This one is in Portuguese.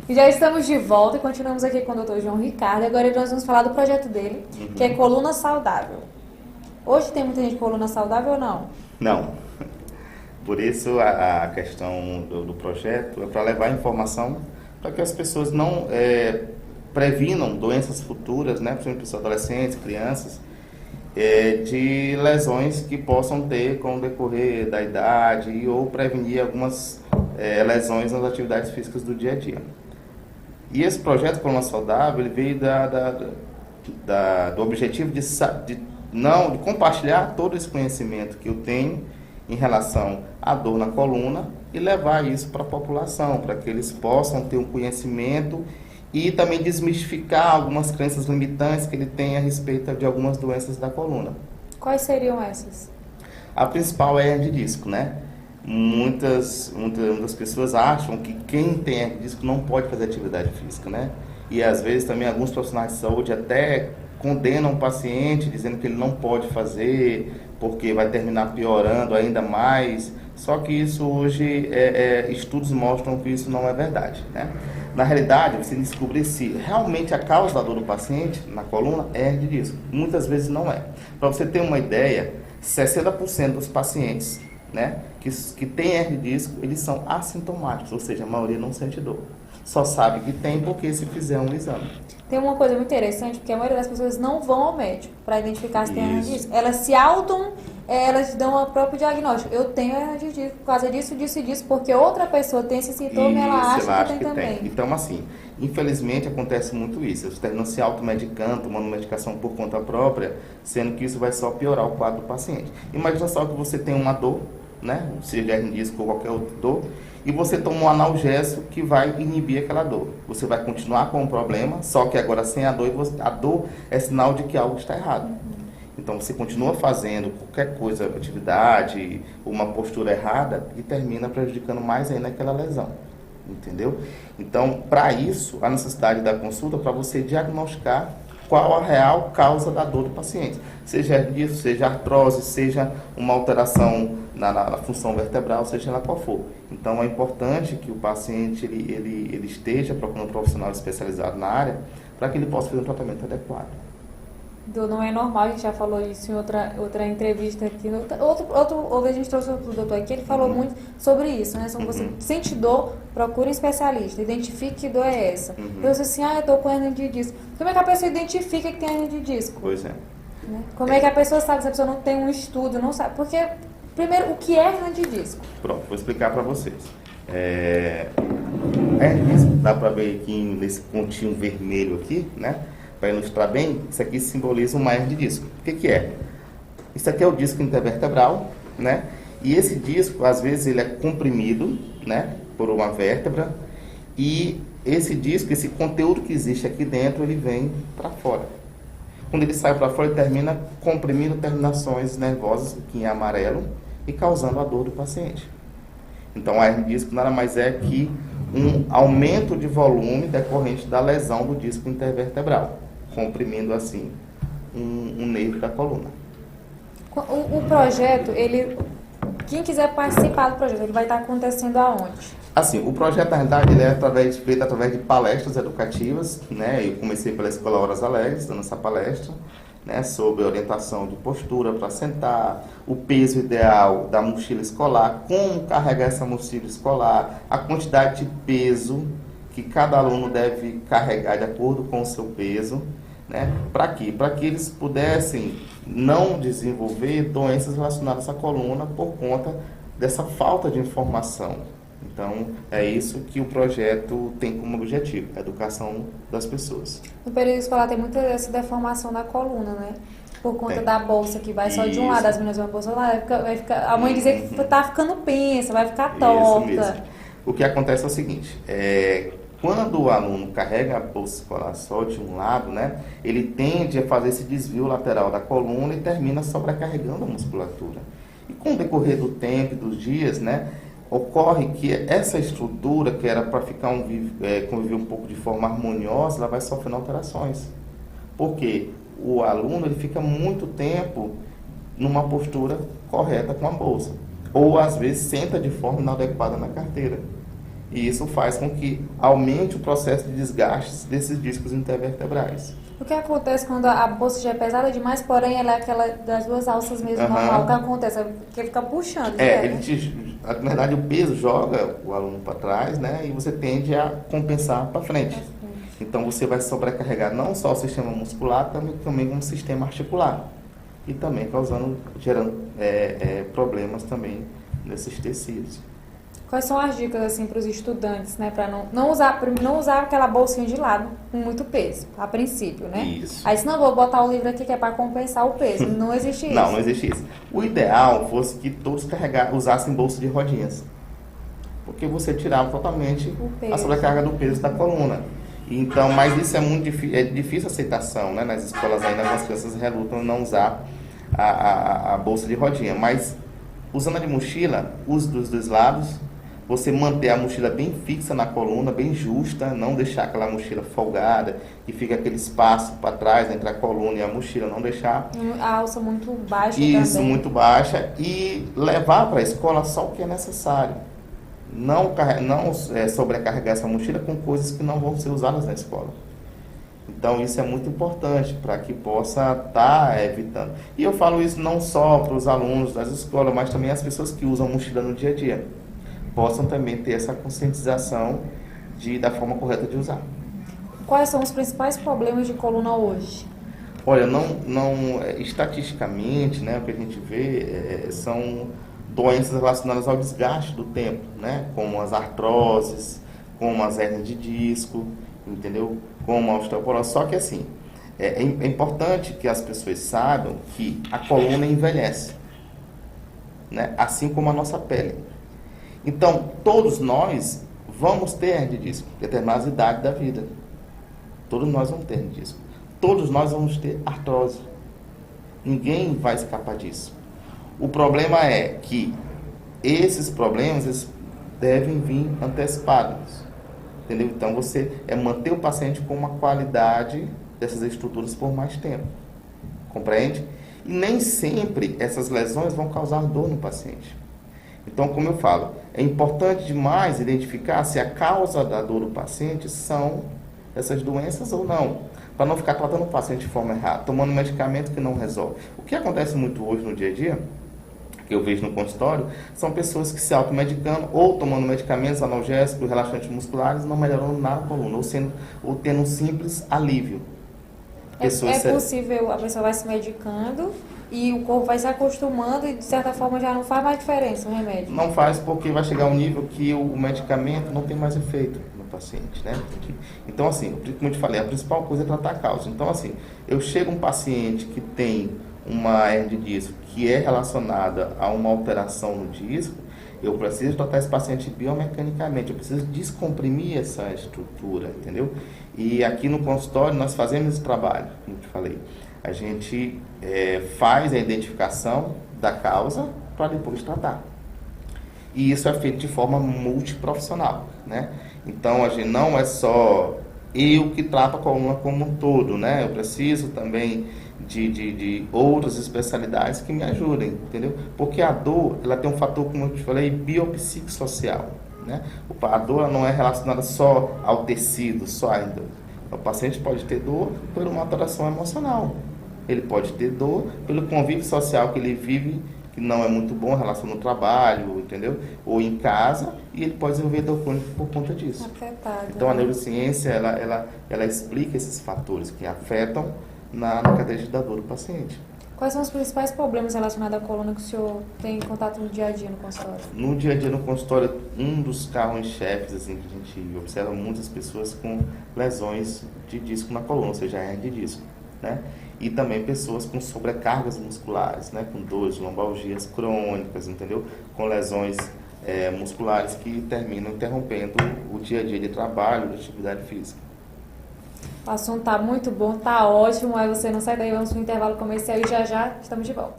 E já estamos de volta e continuamos aqui com o Dr. João Ricardo. E agora nós vamos falar do projeto dele, que é Coluna Saudável. Hoje tem muita gente com coluna saudável ou não? Não. Por isso a questão do projeto é para levar informação para que as pessoas não previnam doenças futuras, né, principalmente para adolescentes, crianças, de lesões que possam ter com o decorrer da idade ou prevenir algumas lesões nas atividades físicas do dia a dia. E esse projeto Coluna Saudável ele veio do objetivo de compartilhar todo esse conhecimento que eu tenho em relação à dor na coluna e levar isso para a população, para que eles possam ter um conhecimento e também desmistificar algumas crenças limitantes que ele tem a respeito de algumas doenças da coluna. Quais seriam essas? A principal é a hernia de disco, né? Muitas pessoas acham que quem tem hernia de disco não pode fazer atividade física, né? E às vezes também alguns profissionais de saúde até condenam o paciente dizendo que ele não pode fazer porque vai terminar piorando ainda mais. Só que isso hoje, estudos mostram que isso não é verdade, né? Na realidade, você descobrir se realmente a causa da dor do paciente na coluna é hernia de disco. Muitas vezes não é. Para você ter uma ideia, 60% dos pacientes, né, que têm hernia de disco, eles são assintomáticos, ou seja, a maioria não sente dor. Só sabe que tem porque se fizer um exame. Tem uma coisa muito interessante, porque a maioria das pessoas não vão ao médico para identificar se tem hernia de disco. Elas dão o próprio diagnóstico. Eu tenho hernia de disco por causa disso, disso e disso, porque outra pessoa tem esse sintoma e ela acha que tem também. Então, assim, infelizmente acontece muito isso. Você termina se automedicando, tomando medicação por conta própria, sendo que isso vai só piorar o quadro do paciente. Imagina só que você tem uma dor, né? Seja hernia de disco ou qualquer outra dor, e você toma um analgésico que vai inibir aquela dor. Você vai continuar com o problema, só que agora sem a dor, e a dor é sinal de que algo está errado. Então você continua fazendo qualquer coisa, atividade, uma postura errada e termina prejudicando mais ainda aquela lesão. Entendeu? Então, para isso, a necessidade da consulta para você diagnosticar qual a real causa da dor do paciente. Seja isso, seja artrose, seja uma alteração na função vertebral, seja lá qual for. Então é importante que o paciente ele esteja procurando um profissional especializado na área para que ele possa fazer um tratamento adequado. Não é normal, a gente já falou isso em outra entrevista aqui. Outra a gente trouxe o doutor aqui, ele falou muito sobre isso, né? Se você sente dor, procure um especialista, identifique que dor é essa. Eu disse assim, eu estou com hernia de disco. Como é que a pessoa identifica que tem hernia de disco? Pois é. Né? Como é que a pessoa sabe se a pessoa não tem um estudo, não sabe? Porque, primeiro, o que é hernia de disco? Pronto, vou explicar para vocês. A hernia de disco, dá para ver aqui nesse pontinho vermelho aqui, né? Para ilustrar bem, isso aqui simboliza uma hernia de disco. O que é? Isso aqui é o disco intervertebral, né? E esse disco, às vezes, ele é comprimido, né, por uma vértebra, e esse disco, esse conteúdo que existe aqui dentro, ele vem para fora. Quando ele sai para fora, ele termina comprimindo terminações nervosas, aqui em amarelo, e causando a dor do paciente. Então, a hernia de disco nada mais é que um aumento de volume decorrente da lesão do disco intervertebral, comprimindo assim um nervo da coluna. O projeto, quem quiser participar do projeto, ele vai estar acontecendo aonde? Assim, o projeto, na realidade, ele é feito através de palestras educativas, né? Eu comecei pela Escola Horas Alegres, dando essa palestra, né, sobre orientação de postura para sentar, o peso ideal da mochila escolar, como carregar essa mochila escolar, a quantidade de peso que cada aluno deve carregar de acordo com o seu peso, né? Para quê? Para que eles pudessem não desenvolver doenças relacionadas à coluna por conta dessa falta de informação. Então, é isso que o projeto tem como objetivo, a educação das pessoas. No período escolar tem muita essa deformação da coluna, né? Por conta da bolsa que vai só de um lado, as meninas vão a bolsa lá, vai ficar, a mãe dizer que tá ficando pensa, vai ficar torta. Isso mesmo. O que acontece é o seguinte, quando o aluno carrega a bolsa escolar só de um lado, né, ele tende a fazer esse desvio lateral da coluna e termina sobrecarregando a musculatura. E com o decorrer do tempo e dos dias, né, ocorre que essa estrutura, que era para ficar conviver um pouco de forma harmoniosa, ela vai sofrendo alterações. Por quê? O aluno ele fica muito tempo numa postura correta com a bolsa. Ou, às vezes, senta de forma inadequada na carteira. E isso faz com que aumente o processo de desgaste desses discos intervertebrais. O que acontece quando a bolsa já é pesada demais, porém ela é aquela das duas alças mesmo, Aham. normal? O que acontece? É que ele fica puxando. Na verdade, o peso joga o aluno para trás, né? E você tende a compensar para frente. Então, você vai sobrecarregar não só o sistema muscular, também o sistema articular. E também gerando problemas também nesses tecidos. Quais são as dicas assim para os estudantes, né, para não usar aquela bolsinha de lado com muito peso, a princípio, né? Isso. Aí, se não, vou botar o livro aqui que é para compensar o peso. Não existe isso. Não existe isso. O ideal fosse que todos usassem bolsa de rodinhas, porque você tirava totalmente a sobrecarga do peso da coluna. Então, mas isso é muito difícil a aceitação, né? Nas escolas ainda algumas crianças relutam em não usar a bolsa de rodinha, mas usando a de mochila, use dos dois lados. Você manter a mochila bem fixa na coluna, bem justa, não deixar aquela mochila folgada e fica aquele espaço para trás entre a coluna e a mochila, não deixar. A alça muito baixa Isso, também. muito baixa, e levar para a escola só o que é necessário. Não sobrecarregar essa mochila com coisas que não vão ser usadas na escola. Então isso é muito importante para que possa estar evitando. E eu falo isso não só para os alunos das escolas, mas também as pessoas que usam mochila no dia a dia. Possam também ter essa conscientização da forma correta de usar. Quais são os principais problemas de coluna hoje? Olha, estatisticamente, né, o que a gente vê são doenças relacionadas ao desgaste do tempo, né, como as artroses, como as hérnias de disco, entendeu? Como a osteoporose. Só que assim, é importante que as pessoas saibam que a coluna envelhece, né, assim como a nossa pele. Então, todos nós vamos ter hernia de disco, em determinadas idades da vida. Todos nós vamos ter hernia de disco. Todos nós vamos ter artrose. Ninguém vai escapar disso. O problema é que esses problemas eles devem vir antecipados. Entendeu? Então, você manter o paciente com uma qualidade dessas estruturas por mais tempo. Compreende? E nem sempre essas lesões vão causar dor no paciente. Então, como eu falo, é importante demais identificar se a causa da dor do paciente são essas doenças ou não, para não ficar tratando o paciente de forma errada, tomando medicamento que não resolve. O que acontece muito hoje no dia a dia, que eu vejo no consultório, são pessoas que se automedicando ou tomando medicamentos analgésicos, relaxantes musculares, não melhorando nada a coluna, ou tendo um simples alívio. É possível, a pessoa vai se medicando e o corpo vai se acostumando e de certa forma já não faz mais diferença o remédio? Não faz, porque vai chegar um nível que o medicamento não tem mais efeito no paciente, né? Então, assim, como eu te falei, a principal coisa é tratar a causa. Então, assim, eu chego um paciente que tem uma hernia de disco que é relacionada a uma alteração no disco, eu preciso tratar esse paciente biomecanicamente, eu preciso descomprimir essa estrutura, entendeu? E aqui no consultório nós fazemos esse trabalho, como eu te falei. A gente faz a identificação da causa para depois tratar. E isso é feito de forma multiprofissional, né? Então, a gente não é só eu que trato a coluna como um todo, né? Eu preciso também de outras especialidades que me ajudem, entendeu? Porque a dor, ela tem um fator, como eu te falei, biopsicossocial, né? A dor ela não é relacionada só ao tecido, só à dor. O paciente pode ter dor por uma alteração emocional. Ele pode ter dor pelo convívio social que ele vive, que não é muito bom, em relação no trabalho, entendeu? Ou em casa, e ele pode desenvolver dor crônica por conta disso. Afetado. Então, a neurociência, ela explica esses fatores que afetam na cadeia da dor do paciente. Quais são os principais problemas relacionados à coluna que o senhor tem em contato no dia a dia no consultório? No dia a dia no consultório, um dos carros-chefes assim, que a gente observa muitas pessoas com lesões de disco na coluna, ou seja, hernia de disco, né? E também pessoas com sobrecargas musculares, né? Com dores, lombalgias crônicas, entendeu? Com lesões musculares que terminam interrompendo o dia a dia de trabalho, de atividade física. O assunto tá muito bom, tá ótimo, mas você não sai daí, vamos para o intervalo comercial e já já estamos de volta.